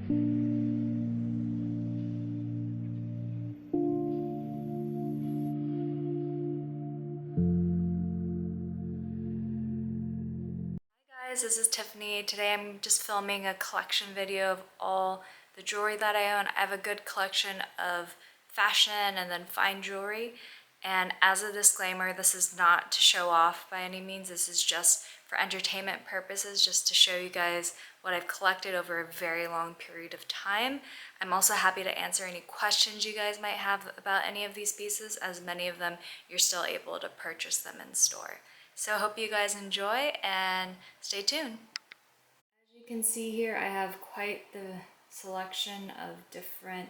Guys, this is Tiffany. Today I'm just filming a collection video of all the jewelry that I own. I have a good collection of fashion and then fine jewelry. And as a disclaimer, this is not to show off by any means. This is just for entertainment purposes, just to show you guys what I've collected over a very long period of time. I'm also happy to answer any questions you guys might have about any of these pieces, as many of them you're still able to purchase them in store. So I hope you guys enjoy and stay tuned. As you can see here, I have quite the selection of different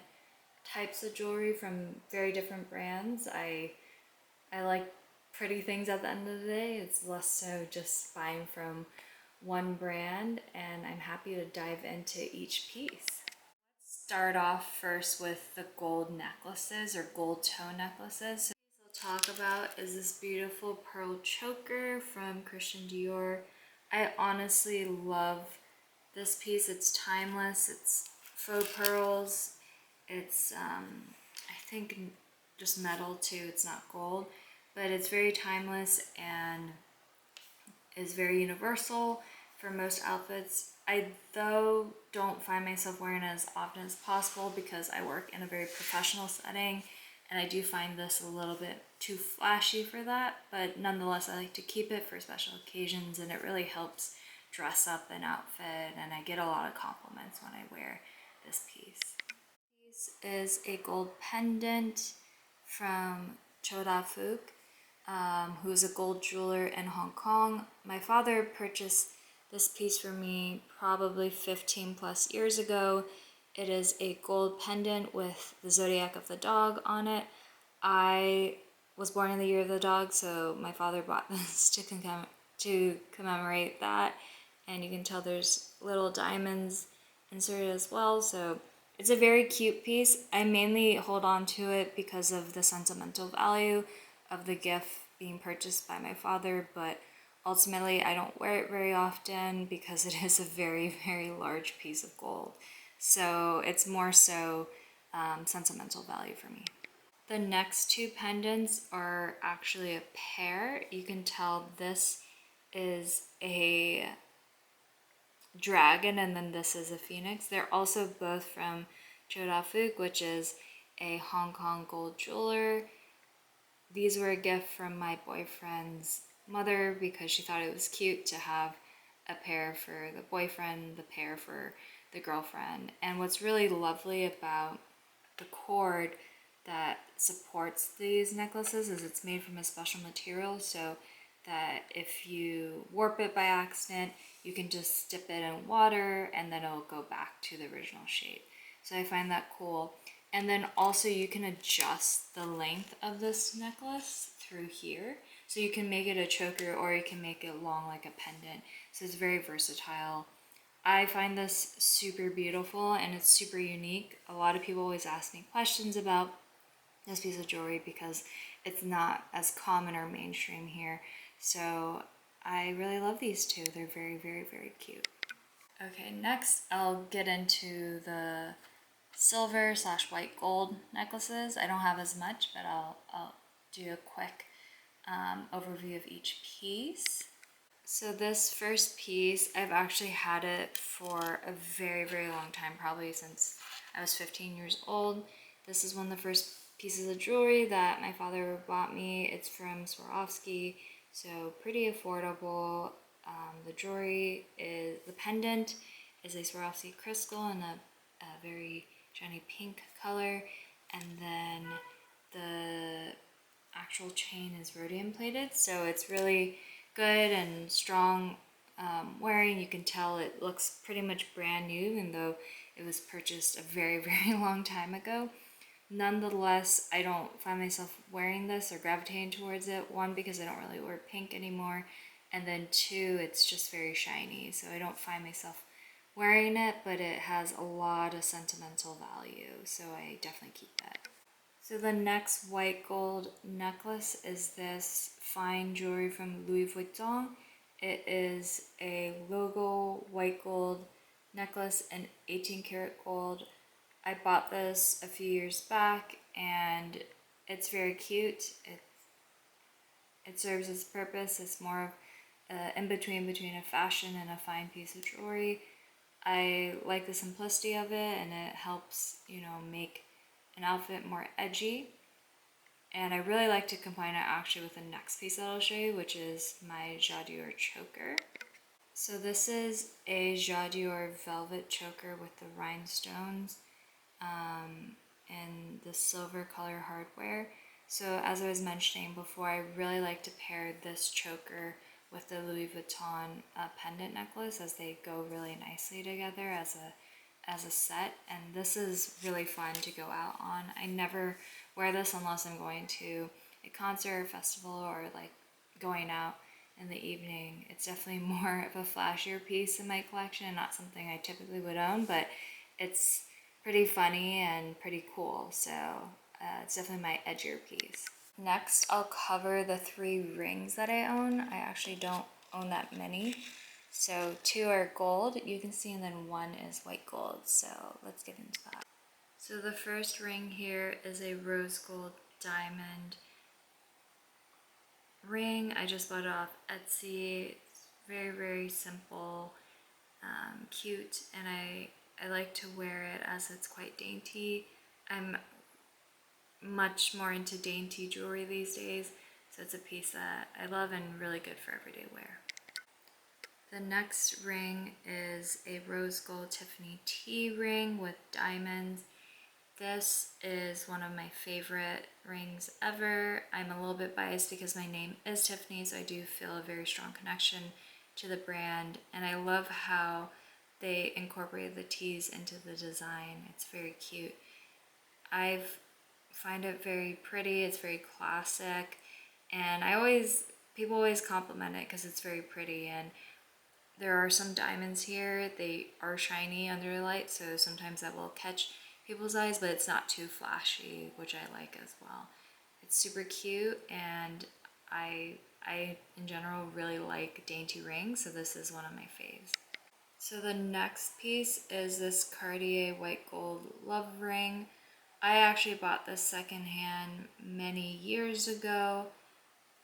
types of jewelry from very different brands. I like pretty things at the end of the day. It's less so just buying from one brand, and I'm happy to dive into each piece. Let's start off first with the gold necklaces or gold toe necklaces. I'll talk about is this beautiful pearl choker from Christian Dior. I honestly love this piece. It's timeless. It's faux pearls. It's I think just metal too. It's not gold, but it's very timeless and is very universal for most outfits. I though don't find myself wearing it as often as possible because I work in a very professional setting, and I do find this a little bit too flashy for that, but nonetheless I like to keep it for special occasions, and it really helps dress up an outfit, and I get a lot of compliments when I wear this piece. This is a gold pendant from Choda Fook, who is a gold jeweler in Hong Kong. My father purchased this piece for me probably 15 plus years ago. It is a gold pendant with the zodiac of the dog on it. I was born in the year of the dog, so my father bought this to commemorate that. And you can tell there's little diamonds inserted as well, so it's a very cute piece. I mainly hold on to it because of the sentimental value of the gift being purchased by my father, but ultimately I don't wear it very often because it is a very, very large piece of gold. So it's more so sentimental value for me. The next two pendants are actually a pair. You can tell this is a dragon and then this is a phoenix. They're also both from Choda Fook, which is a Hong Kong gold jeweler. These were a gift from my boyfriend's mother because she thought it was cute to have a pair for the boyfriend, the pair for the girlfriend. And what's really lovely about the cord that supports these necklaces is it's made from a special material, so that if you warp it by accident, you can just dip it in water and then it'll go back to the original shape. So I find that cool. And then also you can adjust the length of this necklace through here. So you can make it a choker or you can make it long like a pendant. So it's very versatile. I find this super beautiful and it's super unique. A lot of people always ask me questions about this piece of jewelry because it's not as common or mainstream here. So I really love these two. They're very, very, very cute. Okay, next I'll get into the silver / white gold necklaces. I don't have as much, but I'll do a quick overview of each piece. So this first piece, I've actually had it for a very, very long time, probably since I was 15 years old. This is one of the first pieces of jewelry that my father bought me. It's from Swarovski, so pretty affordable. The jewelry is, the pendant is a Swarovski crystal in a very shiny pink color, and then the actual chain is rhodium plated, so it's really good and strong wearing. You can tell it looks pretty much brand new, even though it was purchased a very, very long time ago. Nonetheless, I don't find myself wearing this or gravitating towards it. One, because I don't really wear pink anymore, and then two, it's just very shiny, so I don't find myself wearing it, but it has a lot of sentimental value, so I definitely keep that. So the next white gold necklace is this fine jewelry from Louis Vuitton. It is a logo white gold necklace in 18 karat gold. I bought this a few years back and it's very cute. It serves its purpose. It's more of in between a fashion and a fine piece of jewelry. I like the simplicity of it, and it helps, you know, make an outfit more edgy. And I really like to combine it actually with the next piece that I'll show you, which is my Jador choker. So this is a Jador velvet choker with the rhinestones and the silver color hardware. So as I was mentioning before, I really like to pair this choker with the Louis Vuitton pendant necklace, as they go really nicely together as a set. And this is really fun to go out on. I never wear this unless I'm going to a concert or festival, or like going out in the evening. It's definitely more of a flashier piece in my collection, not something I typically would own, but it's pretty funny and pretty cool. So it's definitely my edgier piece. Next, I'll cover the 3 rings that I own. I actually don't own that many. So 2 are gold, you can see, and then 1 is white gold. So let's get into that. So the first ring here is a rose gold diamond ring. I just bought it off Etsy. It's very, very simple, cute, and I like to wear it as it's quite dainty. I'm much more into dainty jewelry these days, so it's a piece that I love and really good for everyday wear. The next ring is a rose gold Tiffany tea ring with diamonds. This is one of my favorite rings ever. I'm a little bit biased because my name is Tiffany, so I do feel a very strong connection to the brand, and I love how they incorporated the teas into the design. It's very cute. I find it very pretty. It's very classic, and people always compliment it because it's very pretty. And there are some diamonds here. They are shiny under the light, so sometimes that will catch people's eyes, but it's not too flashy, which I like as well. It's super cute, and I in general really like dainty rings, so this is one of my faves. So the next piece is this Cartier white gold love ring. I actually bought this secondhand many years ago.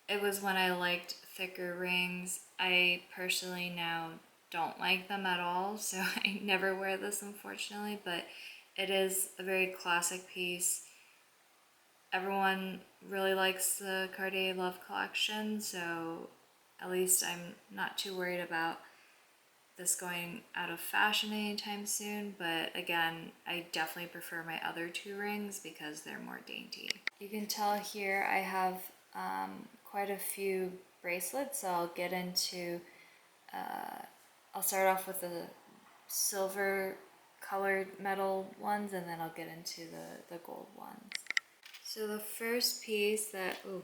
It was when I liked thicker rings. I personally now don't like them at all, so I never wear this, unfortunately, but it is a very classic piece. Everyone really likes the Cartier Love collection, so at least I'm not too worried about this going out of fashion anytime soon. But again, I definitely prefer my other 2 rings because they're more dainty. You can tell here I have quite a few bracelets, so I'll get into, I'll start off with the silver colored metal ones, and then I'll get into the gold ones. So the first piece that, oh,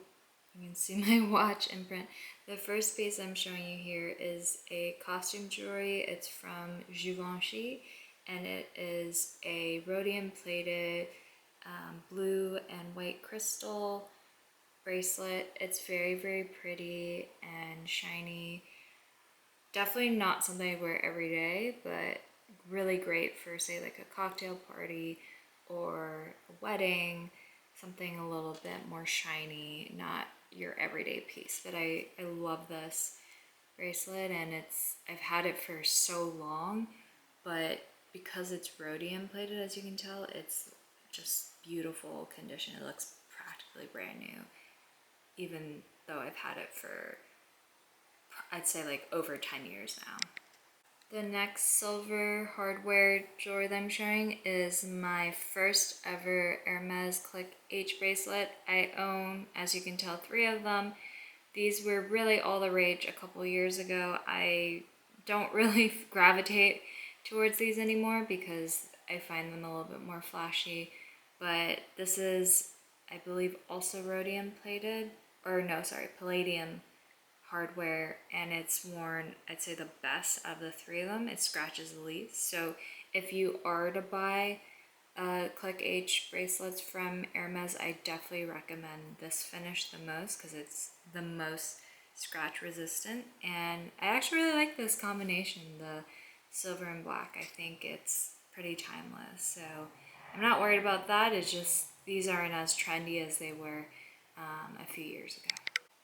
you can see my watch imprint. The first piece I'm showing you here is a costume jewelry. It's from Givenchy, and it is a rhodium plated blue and white crystal bracelet. It's very, very pretty and shiny. Definitely not something I wear every day, but really great for, say, like a cocktail party or a wedding, something a little bit more shiny, not your everyday piece. But I love this bracelet, and I've had it for so long, but because it's rhodium plated, as you can tell, it's just beautiful condition. It looks practically brand new, even though I've had it for, I'd say, like over 10 years now. The next silver hardware jewelry that I'm showing is my first ever Hermes Click H bracelet. I own, as you can tell, 3 of them. These were really all the rage a couple years ago. I don't really gravitate towards these anymore because I find them a little bit more flashy. But this is, I believe, also rhodium plated, or no, sorry, palladium hardware, and it's worn, I'd say, the best of the 3 of them. It scratches the least. So if you are to buy Click H bracelets from Hermes, I definitely recommend this finish the most because it's the most scratch resistant. And I actually really like this combination, the silver and black. I think it's pretty timeless. So I'm not worried about that. It's just these aren't as trendy as they were a few years ago.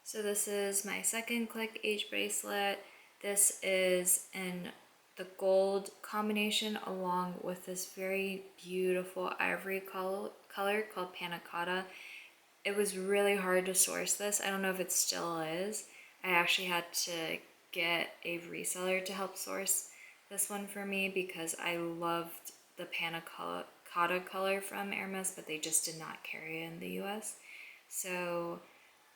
So this is my second Click H bracelet. This is in the gold combination along with this very beautiful ivory color called Panna Cotta. It was really hard to source this. I don't know if it still is. I actually had to get a reseller to help source this one for me because I loved the Panna Cotta color from Hermes, but they just did not carry it in the US. So,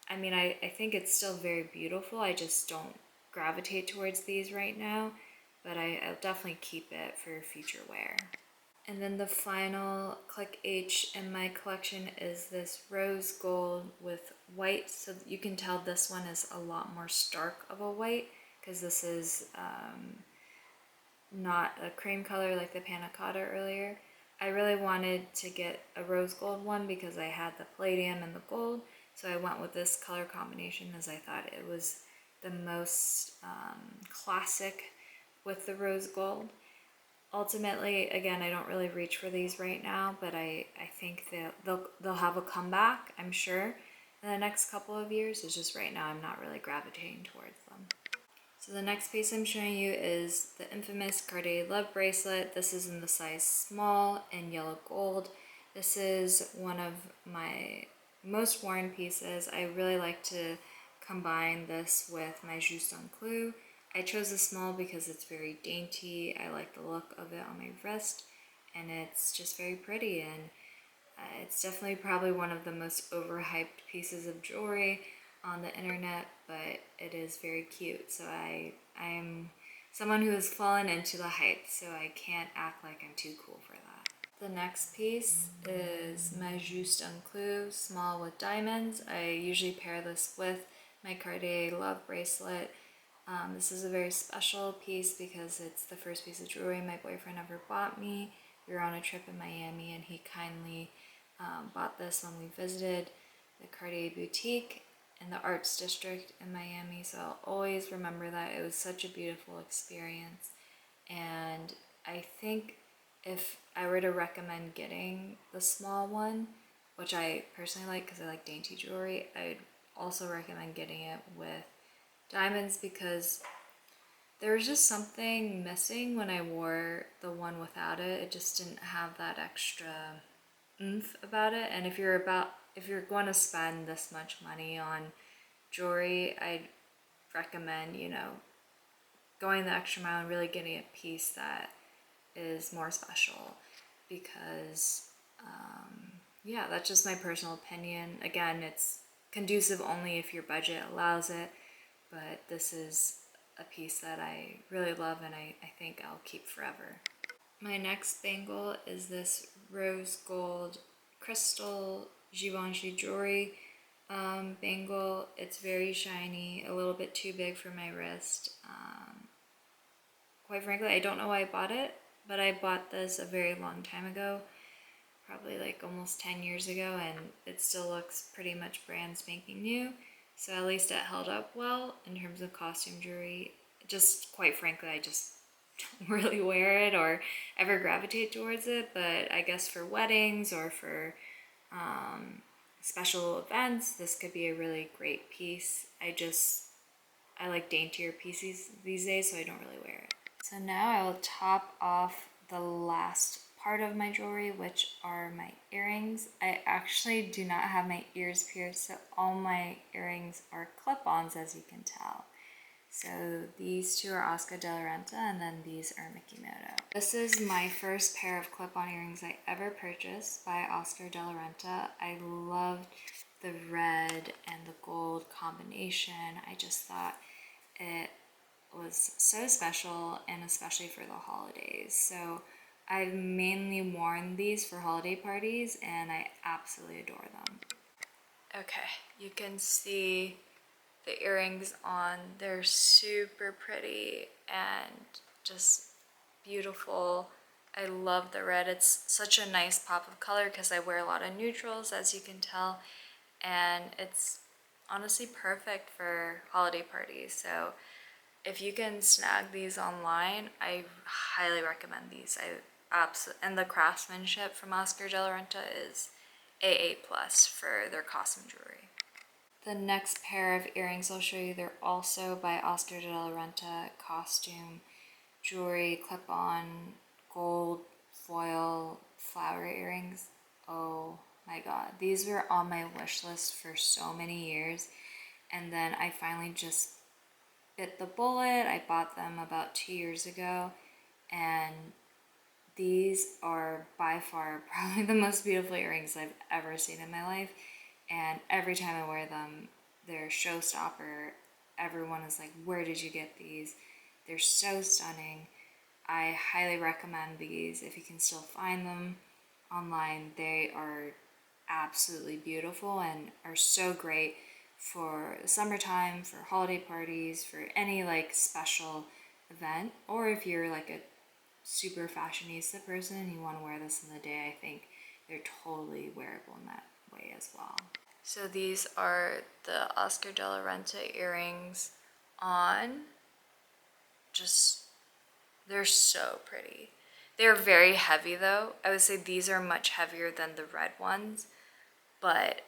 I mean, I think it's still very beautiful. I just don't gravitate towards these right now, but I'll definitely keep it for future wear. And then the final Click H in my collection is this rose gold with white. So you can tell this one is a lot more stark of a white because this is not a cream color like the Panna Cotta earlier. I really wanted to get a rose gold one because I had the palladium and the gold. So I went with this color combination as I thought it was the most classic with the rose gold. Ultimately, again, I don't really reach for these right now, but I think they'll have a comeback, I'm sure, in the next couple of years. It's just right now I'm not really gravitating towards them. So the next piece I'm showing you is the infamous Cartier Love Bracelet. This is in the size small in yellow gold. This is one of my most worn pieces. I really like to combine this with my Juste un Clou. I chose the small because it's very dainty. I like the look of it on my wrist, and it's just very pretty, and it's definitely probably one of the most overhyped pieces of jewelry on the internet, but it is very cute. So I'm someone who has fallen into the hype, so I can't act like I'm too cool for that. The next piece is my Juste un Clou, small with diamonds. I usually pair this with my Cartier Love Bracelet. This is a very special piece because it's the first piece of jewelry my boyfriend ever bought me. We were on a trip in Miami and he kindly bought this when we visited the Cartier boutique in the Arts District in Miami. So I'll always remember that. It was such a beautiful experience. And I think if I were to recommend getting the small one, which I personally like because I like dainty jewelry, I'd also recommend getting it with diamonds because there was just something missing when I wore the one without it. It just didn't have that extra oomph about it. And if you're going to spend this much money on jewelry, I'd recommend, going the extra mile and really getting a piece that is more special because yeah, that's just my personal opinion. Again, it's conducive only if your budget allows it, but this is a piece that I really love and I think I'll keep forever. My next bangle is this rose gold crystal Givenchy jewelry bangle. It's very shiny, a little bit too big for my wrist. Quite frankly, I don't know why I bought it, but I bought this a very long time ago, probably like almost 10 years ago, and it still looks pretty much brand spanking new. So at least it held up well in terms of costume jewelry. Just quite frankly, I just don't really wear it or ever gravitate towards it, but I guess for weddings or for special events, this could be a really great piece. I like daintier pieces these days, so I don't really wear it. So now I will top off the last part of my jewelry, which are my earrings. I actually do not have my ears pierced, so all my earrings are clip-ons, as you can tell. So these two are Oscar de la Renta, and then these are Mikimoto. This is my first pair of clip-on earrings I ever purchased by Oscar de la Renta. I loved the red and the gold combination. I just thought it was so special, and especially for the holidays. So I've mainly worn these for holiday parties and I absolutely adore them. Okay, you can see the earrings on. They're super pretty and just beautiful. I love the red. It's such a nice pop of color because I wear a lot of neutrals, as you can tell, and it's honestly perfect for holiday parties. So if you can snag these online, I highly recommend these. And the craftsmanship from Oscar de la Renta is AA plus for their costume jewelry. The next pair of earrings I'll show you, they're also by Oscar de la Renta, costume jewelry, clip-on, gold, foil, flower earrings. Oh my god, these were on my wish list for so many years, and then I finally just bit the bullet. I bought them about 2 years ago, and these are by far probably the most beautiful earrings I've ever seen in my life, and every time I wear them, they're a showstopper. Everyone is like, where did you get these? They're so stunning. I highly recommend these if you can still find them online. They are absolutely beautiful and are so great for the summertime, for holiday parties, for any like special event, or if you're like a super fashionista person and you want to wear this in the day, I think they're totally wearable in that way as well. So these are the Oscar de la Renta earrings on. Just, they're so pretty. They're very heavy though. I would say these are much heavier than the red ones, but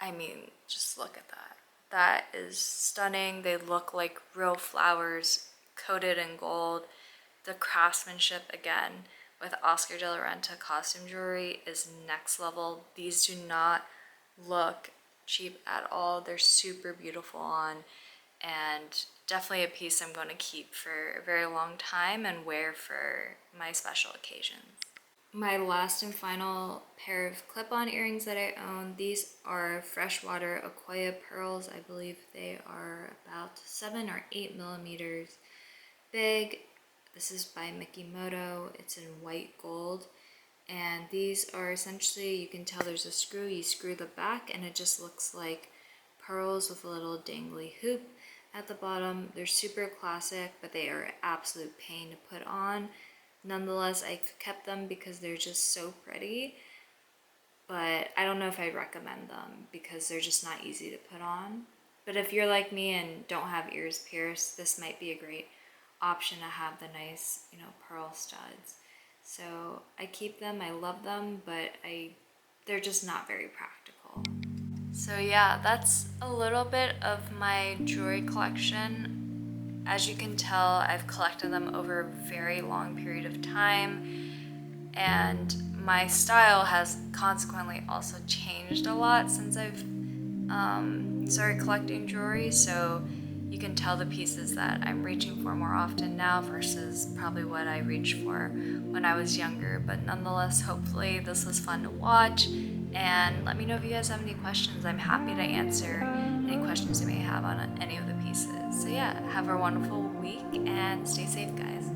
I mean, just look at that. That is stunning. They look like real flowers coated in gold. The craftsmanship, again, with Oscar de la Renta costume jewelry is next level. These do not look cheap at all. They're super beautiful on, and definitely a piece I'm going to keep for a very long time and wear for my special occasions. My last and final pair of clip-on earrings that I own, these are freshwater Akoya pearls. I believe they are about 7 or 8 millimeters big. This is by Mikimoto. It's in white gold. And these are essentially, you can tell there's a screw. You screw the back and it just looks like pearls with a little dangly hoop at the bottom. They're super classic, but they are an absolute pain to put on. Nonetheless, I've kept them because they're just so pretty, but I don't know if I'd recommend them because they're just not easy to put on. But if you're like me and don't have ears pierced, this might be a great option to have the nice, pearl studs. So I keep them, I love them, but they're just not very practical. So yeah, that's a little bit of my jewelry collection. As you can tell, I've collected them over a very long period of time, and my style has consequently also changed a lot since I've started collecting jewelry. So you can tell the pieces that I'm reaching for more often now versus probably what I reached for when I was younger. But nonetheless, hopefully this was fun to watch, and let me know if you guys have any questions. I'm happy to answer any questions you may have on any of the pieces. So yeah, have a wonderful week and stay safe, guys.